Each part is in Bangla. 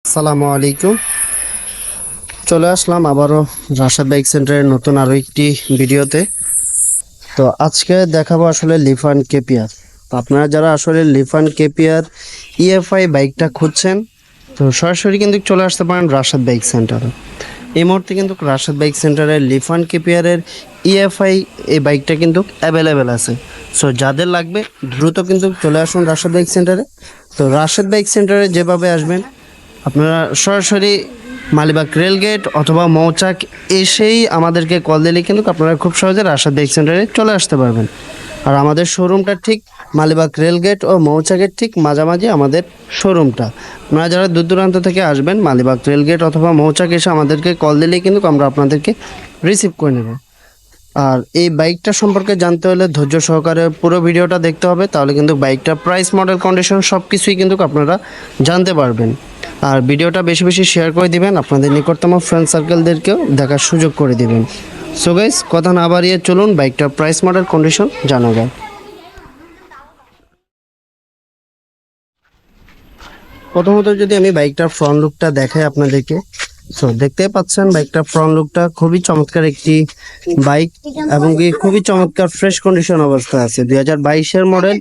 আসসালামু আলাইকুম। চলে আসলাম আবারও রাশাদ বাইক সেন্টারের নতুন আরো একটি ভিডিওতে। তো আজকে দেখাবো আসলে লিফান কেপিআর। তো আপনারা যারা আসলে লিফান কেপিআর ইএফআই বাইকটা খুঁজছেন, তো সরাসরি কিন্তু চলে আসতে পারেন রাশাদ বাইক সেন্টারে। এই মুহূর্তে কিন্তু রাশাদ বাইক সেন্টারে লিফান কেপিআরের ইএফআই এই বাইকটা কিন্তু অ্যাভেলেবেল আছে। সো যাদের লাগবে দ্রুত কিন্তু চলে আসুন রাশাদ বাইক সেন্টারে। তো রাশাদ বাইক সেন্টারে যেভাবে আসবেন, আপনারা সরাসরি মালিবাগ রেলগেট অথবা মৌচাক এসেই আমাদেরকে কল দিলে কিন্তু আপনারা খুব সহজে রাশাদ বাইক সেন্টারে চলে আসতে পারবেন। আর আমাদের শোরুমটা ঠিক মালিবাগ রেলগেট ও মৌচাকের ঠিক মাঝামাঝি আমাদের শোরুমটা। আপনারা যারা দূর দূরান্ত থেকে আসবেন, মালিবাগ রেলগেট অথবা মৌচাক এসে আমাদেরকে কল দিলেই কিন্তু আমরা আপনাদেরকে রিসিভ করে নেব। আর এই বাইকটা সম্পর্কে জানতে হলে ধৈর্য সহকারে পুরো ভিডিওটা দেখতে হবে, তাহলে কিন্তু বাইকটা প্রাইস, মডেল, কন্ডিশন সব কিছুই কিন্তু আপনারা জানতে পারবেন। আর ভিডিওটা বেশি বেশি শেয়ার করে দিবেন, আপনাদের নিকটতম ফ্রেন্ড সার্কেলদেরকেও দেখার সুযোগ করে দিবেন। সো গাইস, কথা না বাড়িয়ে চলুন বাইকটার প্রাইস, মডেল, কন্ডিশন জানা যায়। প্রথমত যদি আমি বাইকটার ফ্রন্ট লুকটা দেখাই আপনাদেরকে, সো দেখতে পাচ্ছেন বাইকটার ফ্রন্ট লুকটা খুবই চমৎকার একটি বাইক, এবং কি খুবই চমৎকার ফ্রেশ কন্ডিশন অবস্থা আছে। 2022-এর মডেল,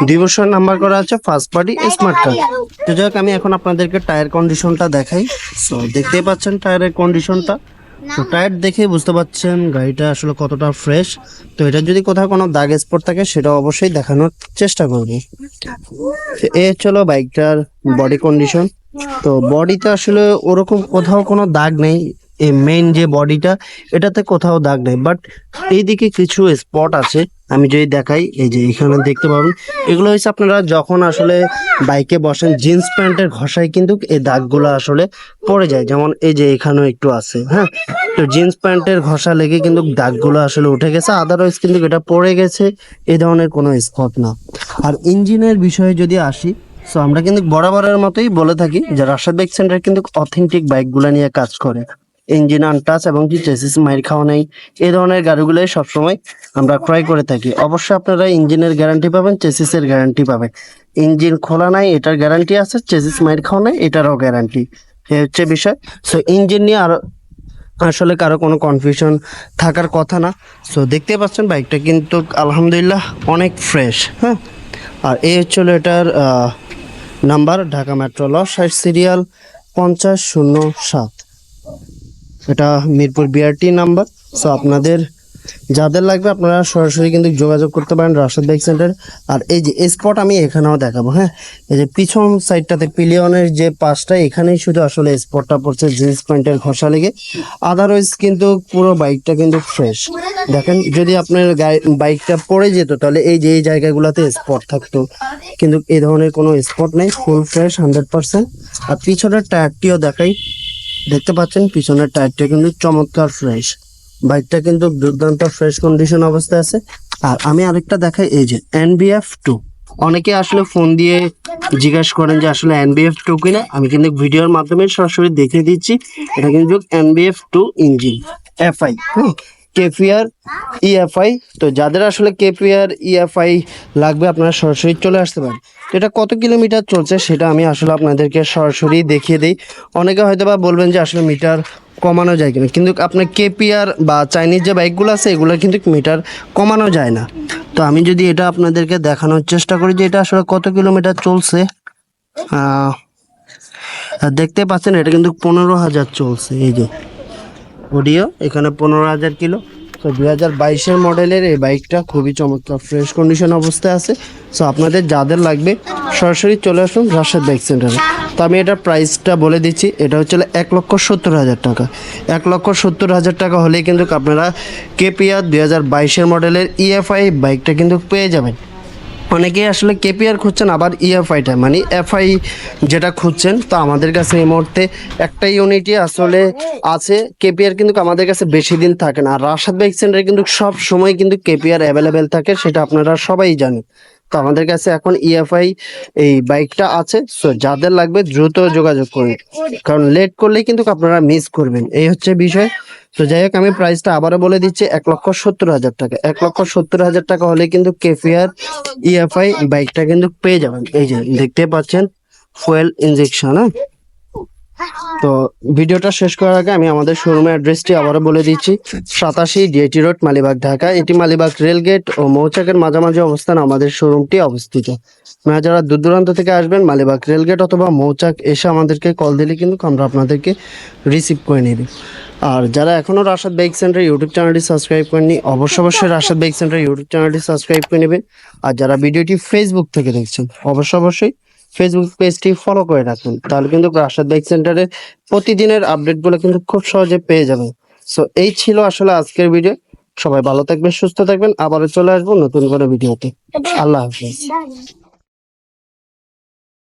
2 বছর নাম্বার করা আছে, ফার্স্ট পার্টি স্মার্ট কার্ড। তো যাই হোক, আমি এখন আপনাদেরকে টায়ার কন্ডিশনটা দেখাই। সো দেখতেই পাচ্ছেন টায়ারের কন্ডিশনটা। তো টায়ার দেখে বুঝতে পারছেন গাড়িটা আসলে কতটা ফ্রেশ। তো এটা যদি কোথাও কোনো দাগ স্পট থাকে সেটা অবশ্যই দেখানোর চেষ্টা করবো। এ চলো বাইকটার বডি কন্ডিশন। তো বডিতে আসলে ওরকম কোথাও কোনো দাগ নেই। এই মেইন যে বডিটা, এটাতে কোথাও দাগ নেই, বাট এইদিকে কিছু স্পট আছে। আমি যদি দেখাই, এই যে এখানে দেখতে পাবেন, এগুলো হচ্ছে আপনারা যখন আসলে বাইকে বসেন জিন্স প্যান্টের ঘষায় কিন্তু এই দাগগুলো আসলে পড়ে যায়। যেমন এই যে এখানেও একটু আছে, হ্যাঁ। তো জিন্স প্যান্টের ঘষা লেগে কিন্তু দাগগুলো আসলে উঠে গেছে, আদারওয়াইজ কিন্তু এটা পড়ে গেছে, এই ধরনের কোনো স্পট না। আর ইঞ্জিনের বিষয়ে যদি আসি, সো আমরা কিন্তু বরাবরের মতোই বলে থাকি যে রাশাদ বাইক সেন্টার কিন্তু অথেন্টিক বাইকগুলো নিয়ে কাজ করে। ইঞ্জিন আনটাচ এবং কি চেসিস মাইর খাওয়া নেই, এই ধরনের গাড়িগুলোই সবসময় আমরা ক্রয় করে থাকি। অবশ্যই আপনারা ইঞ্জিনের গ্যারান্টি পাবেন, চেসিসের গ্যারান্টি পাবেন। ইঞ্জিন খোলা নাই এটার গ্যারান্টি আছে, চেসিস মাইর খাওয়া নাই এটারও গ্যারান্টি। এই হচ্ছে বিষয়। সো ইঞ্জিন নিয়ে আর আসলে কারো কোনো কনফিউশন থাকার কথা না। সো দেখতে পাচ্ছেন বাইকটা কিন্তু আলহামদুলিল্লাহ অনেক ফ্রেশ, হ্যাঁ। আর এই হচ্ছিল এটার নাম্বার, ঢাকা মেট্রো ল 60 সিরিয়াল 5007। এটা মিরপুর বিআরটি নাম্বার। সো আপনাদের যাদের লাগবে আপনারা সরাসরি কিন্তু যোগাযোগ করতে পারেন রাশাদ বাইক সেন্টার। আর এই যে স্পট আমি এখানেও দেখাবো, হ্যাঁ। এই যে পিছন সাইডটাতে পিলিয়নের যে পাশটা, এখানেই শুধু আসলে স্পটটা পড়ছে জিন্স প্যান্টের ঘষা লেগে, আদারওয়াইজ কিন্তু পুরো বাইকটা কিন্তু ফ্রেশ। দেখেন, যদি আপনার বাইকটা পড়ে যেত তাহলে এই যে এই জায়গাগুলোতে স্পট থাকতো, কিন্তু এই ধরনের কোনো স্পট নেই, ফুল ফ্রেশ 100%। আর পিছনের টায়ারটিও দেখাই, দেখতে পাচ্ছেন পিছনের টায়ারটা কিন্তু চমৎকার ফ্রেশ। বাইকটা কিন্তু দুর্দান্ত ফ্রেশ কন্ডিশন অবস্থায় আছে। আর আমি আরেকটা দেখাই, এই যে NBF2। অনেকে আসলে ফোন দিয়ে জিজ্ঞাসা করেন যে আসলে NBF2 কিনা, আমি কিন্তু ভিডিওর মাধ্যমে সরাসরি দেখিয়ে দিচ্ছি। এটা কিন্তু NBF2 ইঞ্জিন, এফআই, হ্যাঁ, কেপিআর ইএফআই। তো যাদের আসলে কেপিআর ইএফআই লাগবে আপনারা সরাসরি চলে আসতে পারেন। তো এটা কত কিলোমিটার চলছে সেটা আমি আসলে আপনাদেরকে সরাসরি দেখিয়ে দিই। অনেকে হয়তো বা বলবেন যে আসলে মিটার কমানো যায় কিনা, কিন্তু আপনার কেপিআর বা চাইনিজ যে বাইকগুলো আছে এগুলো কিন্তু মিটার কমানো যায় না। তো আমি যদি এটা আপনাদেরকে দেখানোর চেষ্টা করি যে এটা আসলে কত কিলোমিটার চলছে, দেখতে পাচ্ছেন এটা কিন্তু 15,000 চলছে। এই যে অডিও, এখানে 15,000 কিলো। তো 2022-এর মডেলের এই বাইকটা খুবই চমৎকার ফ্রেশ কন্ডিশন অবস্থায় আছে। সো আপনাদের যাদের লাগবে সরাসরি চলে আসুন রাশাদ বাইক সেন্টারে। তো আমি এটার প্রাইসটা বলে দিচ্ছি, এটা হচ্ছে 1,70,000 টাকা। 1,70,000 টাকা হলেই কিন্তু আপনারা কেপিআর 2022-এর মডেলের ইএফআই বাইকটা কিন্তু পেয়ে যাবেন। অনেকেই আসলে কেপিআর খুঁজছেন, আবার ইএফআইটা মানে এফআই যেটা খুঁজছেন। তো আমাদের কাছে এই মুহূর্তে একটা ইউনিটই আসলে আছে। কেপিআর কিন্তু আমাদের কাছে বেশি দিন থাকে না, আর রাশাদ বাইক সেন্টারে কিন্তু সব সময় কিন্তু কেপিআর অ্যাভেলেবেল থাকে, সেটা আপনারা সবাই জানেন। তো আমাদের কাছে এখন ইএফআই এই বাইকটা আছে। সো যাদের লাগবে দ্রুত যোগাযোগ করুন, কারণ লেট করলেই কিন্তু আপনারা মিস করবেন, এই হচ্ছে বিষয়। তো যাই হোক, আমি প্রাইসটা আবারও বলে দিচ্ছি, 1,70,000 টাকা। 1,70,000 টাকা হলে কিন্তু কেপিআর ইএফআই বাইকটা কিন্তু পেয়ে যাবেন। এই যে দেখতে পাচ্ছেন ফুয়েল ইনজেকশন, হ্যাঁ। তো ভিডিওটা শেষ করার আগে আমি আমাদের শোরুমের অ্যাড্রেসটি আবারও বলে দিচ্ছি। 87 ডিআইটি রোড, মালিবাগ, ঢাকা। এটি মালিবাগ রেলগেট ও মৌচাকের মাঝামাঝি অবস্থান আমাদের শোরুমটি অবস্থিত। আপনারা যারা দূর দূরান্ত থেকে আসবেন, মালিবাগ রেলগেট অথবা মৌচাক এসে আমাদেরকে কল দিলে কিন্তু আমরা আপনাদেরকে রিসিভ করে নেব। আর যারা এখনও রাশাদ বাইক সেন্টার ইউটিউব চ্যানেলটি সাবস্ক্রাইব করেননি, অবশ্যই রাশাদ বাইক সেন্টার ইউটিউব চ্যানেলটি সাবস্ক্রাইব করে নেবেন। আর যারা ভিডিওটি ফেসবুক থেকে দেখছেন, অবশ্যই ফেসবুক পেজটি ফলো করে রাখুন, তাহলে কিন্তু রাশাদ বাইক সেন্টারের প্রতিদিনের আপডেটগুলো কিন্তু খুব সহজে পেয়ে যাবেন। সো এই ছিল আসলে আজকের ভিডিও। সবাই ভালো থাকবেন, সুস্থ থাকবেন। আবারও চলে আসবো নতুন করে ভিডিওতে। আল্লাহ হাফেজ।